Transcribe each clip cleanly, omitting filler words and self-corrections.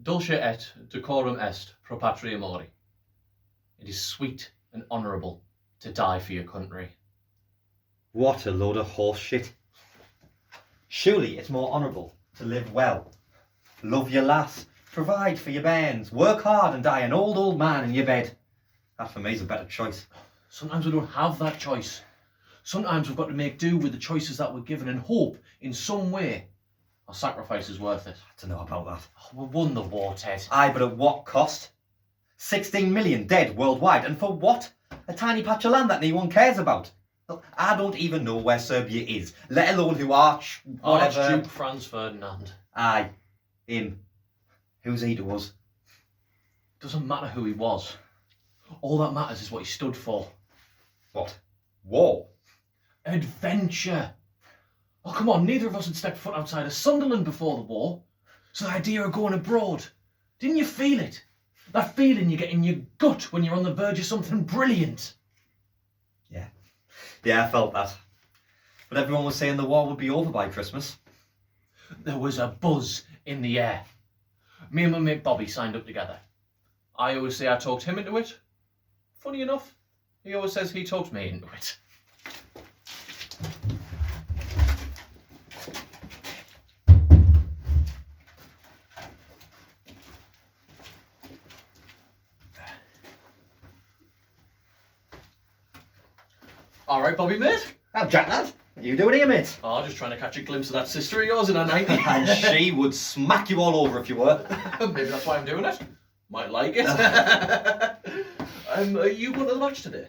Dulce et decorum est pro patria mori. It is sweet and honourable to die for your country. What a load of horse shit. Surely it's more honourable to live well, love your lass, provide for your bairns, work hard and die an old man in your bed. That for me is a better choice. Sometimes we don't have that choice. Sometimes we've got to make do with the choices that we're given and hope in some way our sacrifice is worth it. I don't know about that. Oh, we won the war, Ted. Aye, but at what cost? 16 million dead worldwide, and for what? A tiny patch of land that no one cares about. Look, I don't even know where Serbia is, let alone who Archduke Franz Ferdinand. Aye, him. Who's he to us? Doesn't matter who he was. All that matters is what he stood for. What? War? Adventure. Oh, come on, neither of us had stepped foot outside of Sunderland before the war. So the idea of going abroad, didn't you feel it? That feeling you get in your gut when you're on the verge of something brilliant. Yeah, I felt that. But everyone was saying the war would be over by Christmas. There was a buzz in the air. Me and my mate Bobby signed up together. I always say I talked him into it. Funny enough, he always says he talked me into it. All right, Bobby, mate. Oh, Jack, lad. What are you doing here, mate? Oh, just trying to catch a glimpse of that sister of yours in her 90s. And she would smack you all over if you were. Maybe that's why I'm doing it. Might like it. Are you going to the match today?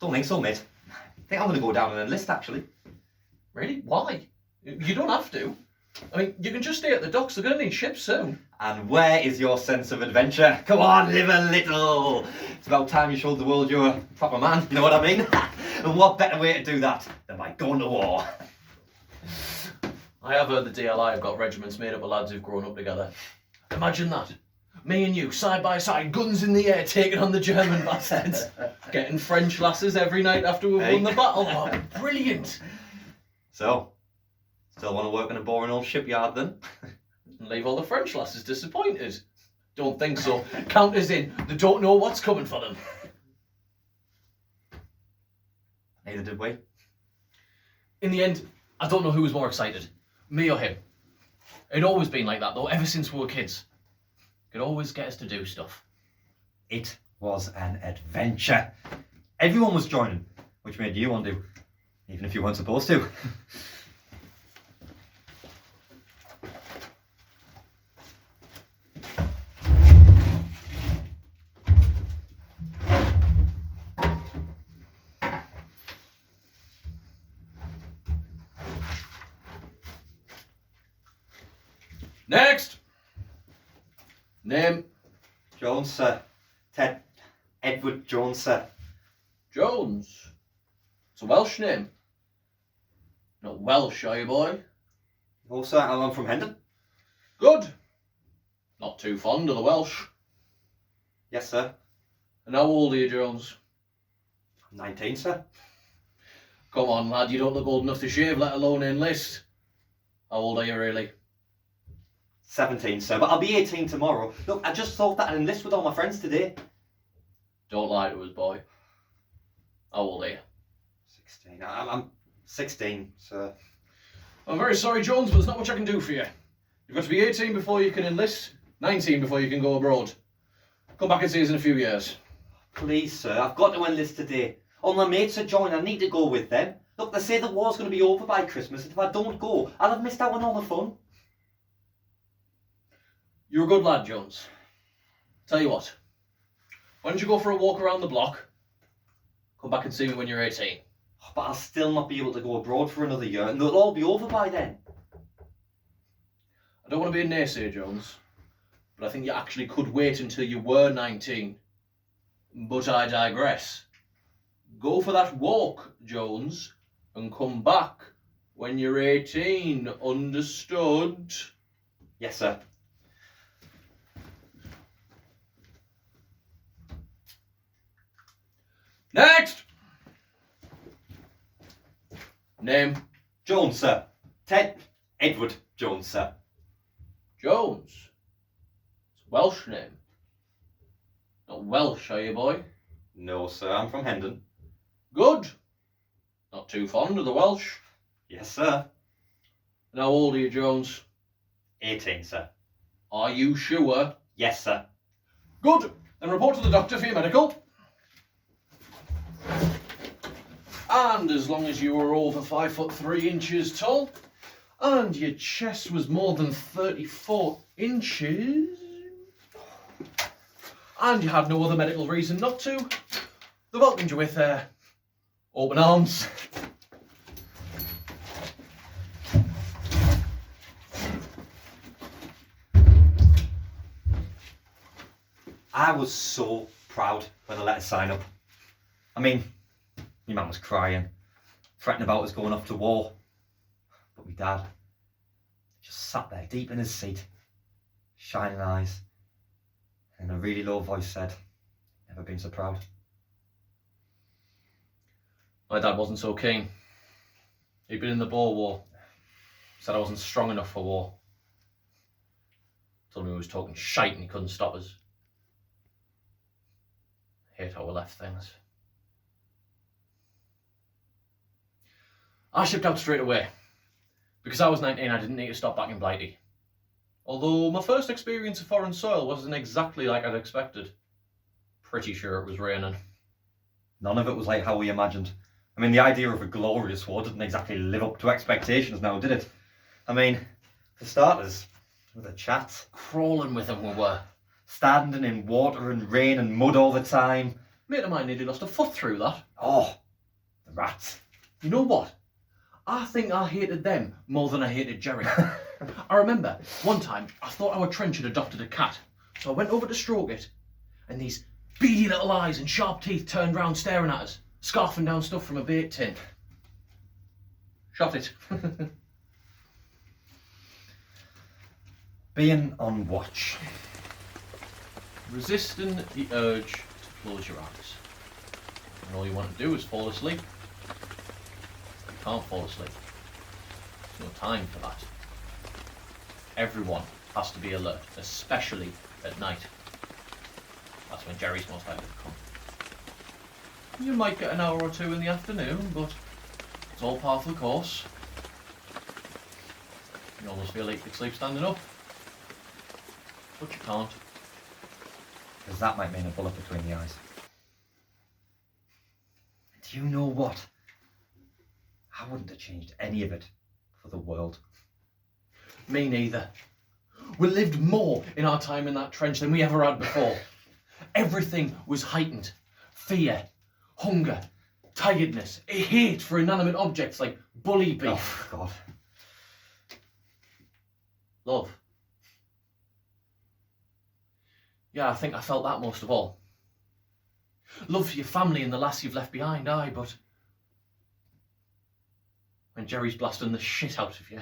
Don't think so, mate. I think I'm going to go down and enlist, actually. Really? Why? You don't have to. I mean, you can just stay at the docks. They're going to need ships soon. And where is your sense of adventure? Come on, live a little. It's about time you showed the world you're a proper man, you know what I mean? And what better way to do that than by going to war? I have heard the DLI have got regiments made up of lads who've grown up together. Imagine that. Me and you, side by side, guns in the air, taking on the German bastards. Getting French lasses every night after we've won the battle. Oh, brilliant. So, still want to work in a boring old shipyard then? And leave all the French lasses disappointed. Don't think so. Count us in. They don't know what's coming for them. Neither did we. In the end, I don't know who was more excited, me or him. It'd always been like that though, ever since we were kids. Could always get us to do stuff. It was an adventure. Everyone was joining, which made you want to, even if you weren't supposed to. Next! Name? Jones, sir. Ted Edward Jones, sir. Jones. It's a Welsh name. Not Welsh, are you, boy? Oh, sir, I'm from Hendon. Good. Not too fond of the Welsh. Yes, sir. And how old are you, Jones? 19, sir. Come on, lad, you don't look old enough to shave, let alone enlist. How old are you, really? 17, sir, but I'll be 18 tomorrow. Look, I just thought that I'd enlist with all my friends today. Don't lie to us, boy. How old are you? 16. I'm 16, sir. I'm very sorry, Jones, but there's not much I can do for you. You've got to be 18 before you can enlist, 19 before you can go abroad. Come back and see us in a few years. Please, sir, I've got to enlist today. All my mates are joining, I need to go with them. Look, they say the war's going to be over by Christmas, and if I don't go, I'll have missed out on all the fun. You're a good lad, Jones. Tell you what, why don't you go for a walk around the block? Come back and see me when you're 18. But I'll still not be able to go abroad for another year, and they'll all be over by then. I don't want to be a naysayer, Jones, but I think you actually could wait until you were 19. But I digress. Go for that walk, Jones, and come back when you're 18. Understood? Yes, sir. Next! Name? Jones, sir. Ted Edward Jones, sir. Jones. Welsh name? Not Welsh, are you, boy? No, sir, I'm from Hendon. Good. Not too fond of the Welsh. Yes, sir. And how old are you, Jones? 18, sir. Are you sure? Yes, sir. Good. Then report to the doctor for your medical. And as long as you were over 5'3" tall, and your chest was more than 34 inches, and you had no other medical reason not to, they welcomed you with open arms. I was so proud when I let us sign up. I mean, my mum was crying, threatening about us going off to war. But my dad just sat there deep in his seat, shining eyes, and in a really low voice said, "Never been so proud." My dad wasn't so keen. He'd been in the Boer War. Said I wasn't strong enough for war. Told me he was talking shite and he couldn't stop us. Hate how we left things. I shipped out straight away. Because I was 19, I didn't need to stop back in Blighty. Although my first experience of foreign soil wasn't exactly like I'd expected. Pretty sure it was raining. None of it was like how we imagined. I mean, the idea of a glorious war didn't exactly live up to expectations now, did it? I mean, for starters, with a chat. Crawling with them we were. Standing in water and rain and mud all the time. Mate of mine nearly lost a foot through that. Oh, the rats. You know what? I think I hated them more than I hated Jerry. I remember one time I thought our trench had adopted a cat. So I went over to stroke it, and these beady little eyes and sharp teeth turned round staring at us, scarfing down stuff from a bait tin. Shot it. Being on watch. Resisting the urge to close your eyes. And all you want to do is fall asleep. You can't fall asleep. There's no time for that. Everyone has to be alert, especially at night. That's when Jerry's most likely to come. You might get an hour or two in the afternoon, but it's all part of the course. You almost feel like you could sleep standing up. But you can't. Because that might mean a bullet between the eyes. Do you know what? I wouldn't have changed any of it for the world. Me neither. We lived more in our time in that trench than we ever had before. Everything was heightened. Fear, hunger, tiredness, a hate for inanimate objects like bully beef. Oh, God. Love. Yeah, I think I felt that most of all. Love for your family and the lass you've left behind, aye, but when Jerry's blasting the shit out of you,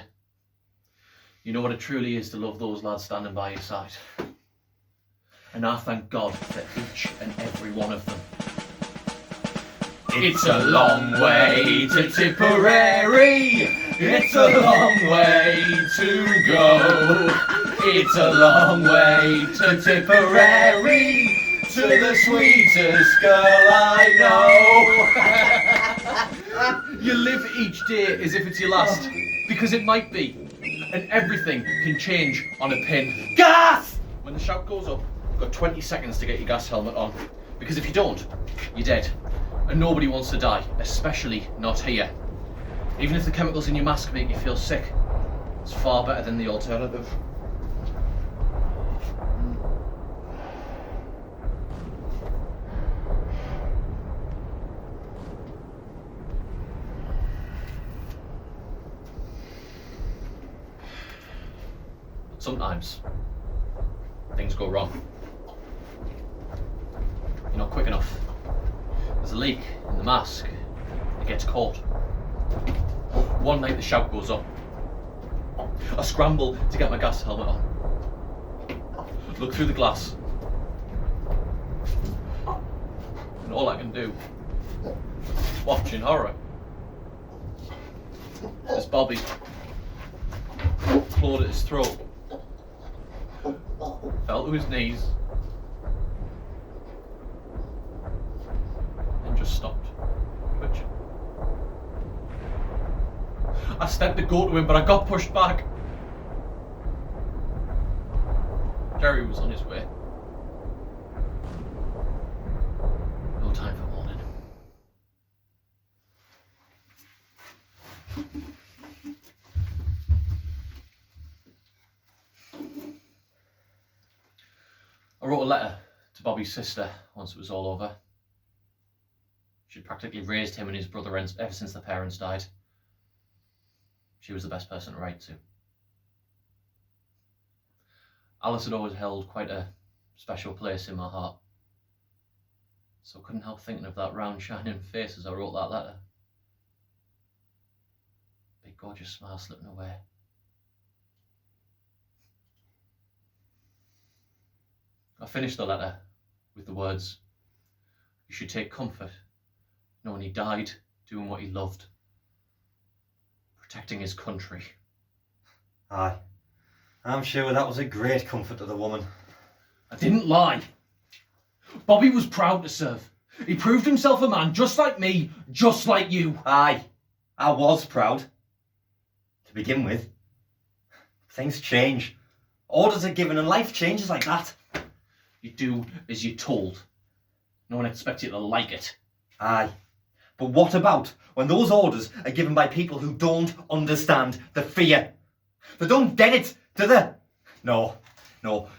you know what it truly is to love those lads standing by your side. And I thank God for each and every one of them. It's a long way to Tipperary. It's a long way to go. It's a long way to Tipperary, to the sweetest girl I know. You live each day as if it's your last, because it might be, and everything can change on a pin. Gas! When the shout goes up, you've got 20 seconds to get your gas helmet on, because if you don't, you're dead. And nobody wants to die, especially not here. Even if the chemicals in your mask make you feel sick, it's far better than the alternative. But sometimes, things go wrong. You're not quick enough. There's a leak in the mask. It gets caught. One night the shout goes up. I scramble to get my gas helmet on. Look through the glass. And all I can do is watch in horror as Bobby clawed at his throat, fell fell to his knees. Then just stopped twitching. I stepped to go to him, but I got pushed back. Jerry was on his way. No time for mourning. I wrote a letter to Bobby's sister once it was all over. She'd practically raised him and his brother ever since their parents died. She was the best person to write to. Alice had always held quite a special place in my heart, so I couldn't help thinking of that round, shining face as I wrote that letter. Big, gorgeous smile slipping away. I finished the letter with the words, "You should take comfort knowing he died doing what he loved, protecting his country." Aye, I'm sure that was a great comfort to the woman. I didn't lie. Bobby was proud to serve. He proved himself a man just like me, just like you. Aye, I was proud. To begin with. Things change. Orders are given and life changes like that. You do as you're told. No one expects you to like it. Aye. But what about when those orders are given by people who don't understand the fear? They don't get it, do they? No,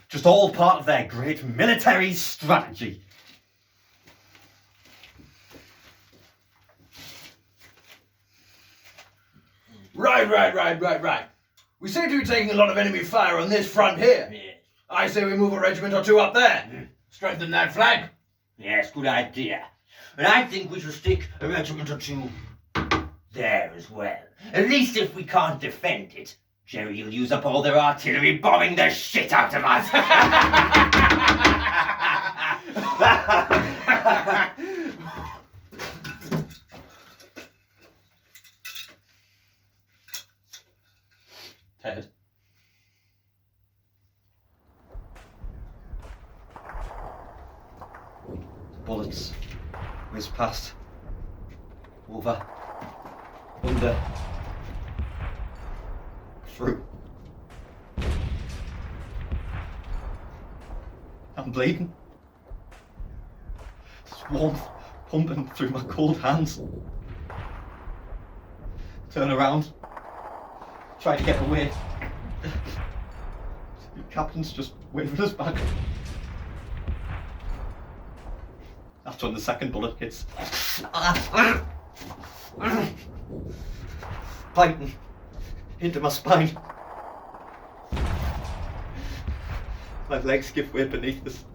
just all part of their great military strategy. Right. We seem to be taking a lot of enemy fire on this front here. Yeah. I say we move a regiment or two up there. Strengthen that flag. Yes, good idea. And I think we should stick a regiment or two there as well. At least if we can't defend it, Jerry will use up all their artillery bombing the shit out of us. Ted. Bullets whiz past, over, under, through. I'm bleeding. There's warmth pumping through my cold hands. Turn around, try to get away. The captain's just waving us back. That's when the second bullet hits. Biting into my spine. My legs give way beneath us.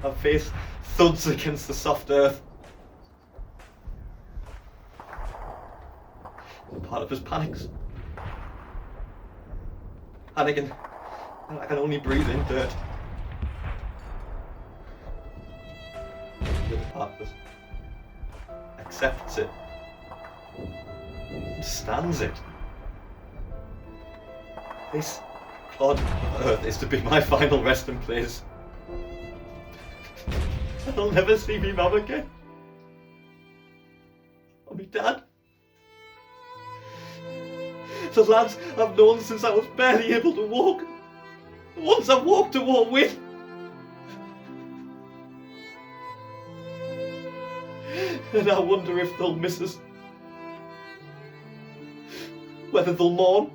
My face thuds against the soft earth. Part of us panics. Panicking, and I can only breathe in dirt. The other part of us accepts it, understands it. This clod of earth is to be my final resting place. I'll never see me mum again. Or me dad. The lads I've known since I was barely able to walk. The ones I've walked to war with. And I wonder if they'll miss us. Whether they'll mourn.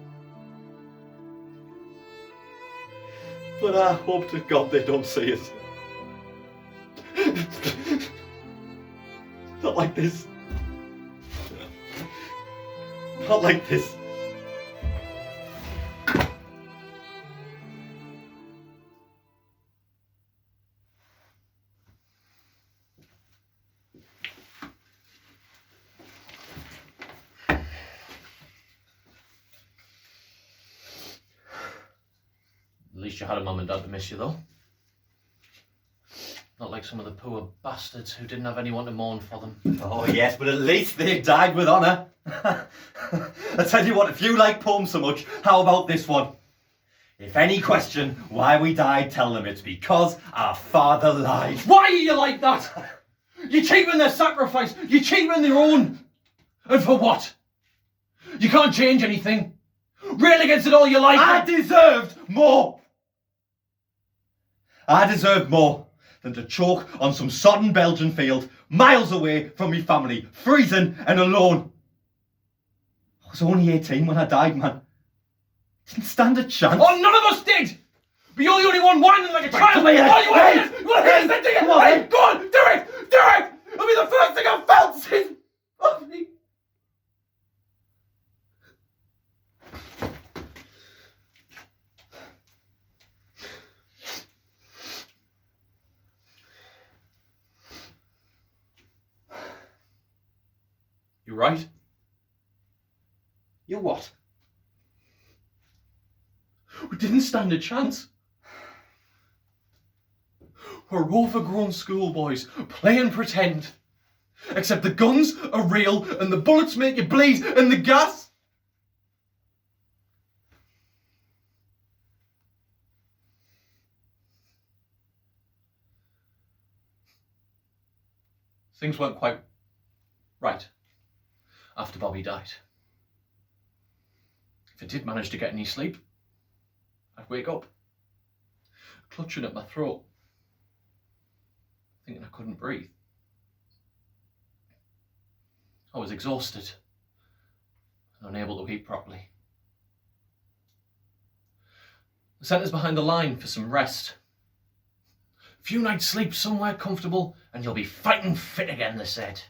But I hope to God they don't see us. Not like this. Not like this. At least you had a mum and dad to miss you, though. Not like some of the poor bastards who didn't have anyone to mourn for them. Oh yes, but at least they died with honour. I tell you what, if you like poems so much, how about this one? If any question why we died, tell them it's because our father lied. Why are you like that? You're cheapening their sacrifice. You're cheapening their own. And for what? You can't change anything. Rail against it all you like. I deserved more. I deserved more than to choke on some sodden Belgian field, miles away from me family, freezing and alone. I was only 18 when I died, man. Didn't stand a chance. Oh, none of us did! But you're the only one whining like a child! come here. Oh, you want to Hey, hear it? You want to hear it? come on, Hey, go on, do it! Do it! It'll be the first thing I've felt since... You're right. You what? We didn't stand a chance. We're overgrown schoolboys playing pretend. Except the guns are real and the bullets make you bleed and the gas... Things weren't quite right after Bobby died. If I did manage to get any sleep, I'd wake up, clutching at my throat, thinking I couldn't breathe. I was exhausted and unable to eat properly. They sent us behind the line for some rest. A few nights' sleep somewhere comfortable and you'll be fighting fit again, they said.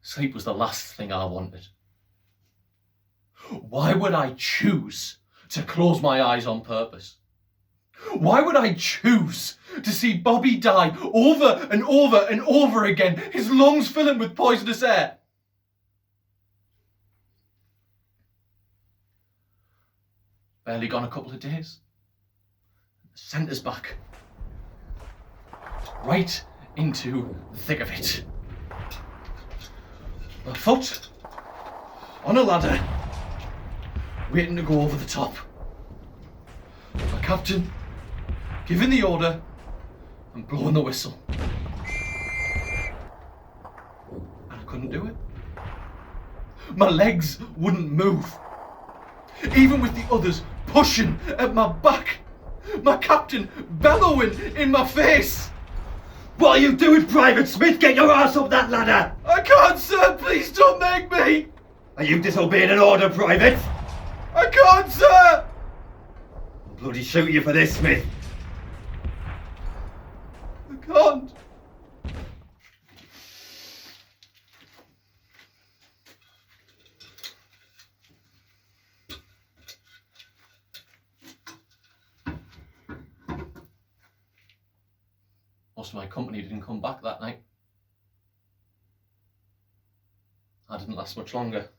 Sleep was the last thing I wanted. Why would I choose to close my eyes on purpose? Why would I choose to see Bobby die over and over and over again, his lungs filling with poisonous air? Barely gone a couple of days. Sent us back. Right into the thick of it. My foot on a ladder, waiting to go over the top. My captain giving the order and blowing the whistle. And I couldn't do it. My legs wouldn't move. Even with the others pushing at my back. My captain bellowing in my face. What are you doing, Private Smith? Get your ass up that ladder! I can't, sir. Please don't make me. Are you disobeying an order, Private? I can't, sir. I'll bloody shoot you for this, Smith. I can't. Most of my company didn't come back that night. I didn't last much longer.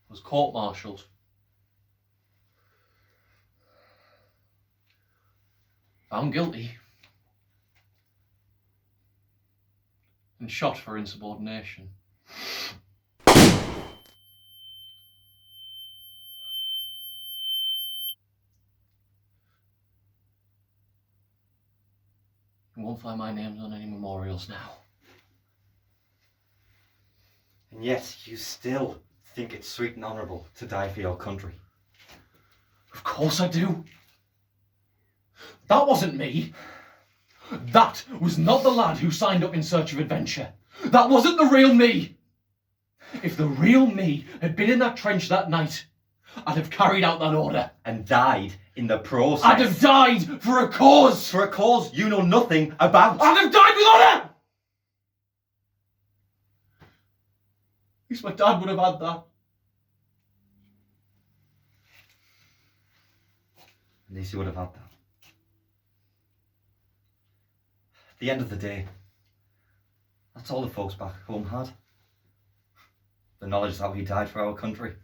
I was court-martialed. Found guilty. And shot for insubordination. You won't find my names on any memorials now. And yet, you still think it's sweet and honourable to die for your country. Of course I do. That wasn't me. That was not the lad who signed up in search of adventure. That wasn't the real me. If the real me had been in that trench that night, I'd have carried out that order. And died in the process. I'd have died for a cause. For a cause you know nothing about. I'd have died with honour. At least my dad would have had that. At least you would have had that. At the end of the day, that's all the folks back home had. The knowledge that we died for our country.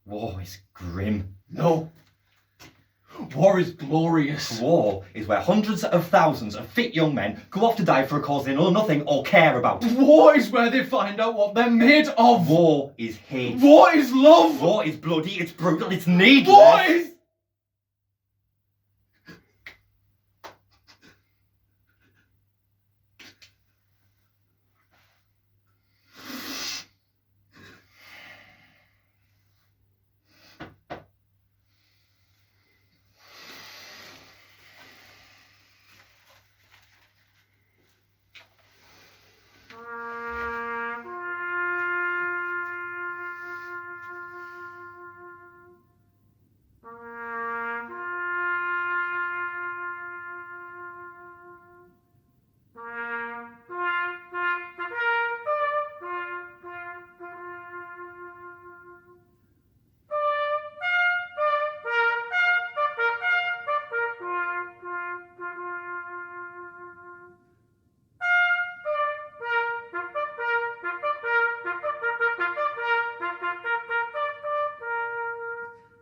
War is grim. No. War is glorious. War is where hundreds of thousands of fit young men go off to die for a cause they know nothing or care about. War is where they find out what they're made of. War is hate. War is love. War is bloody, it's brutal, it's needless. War is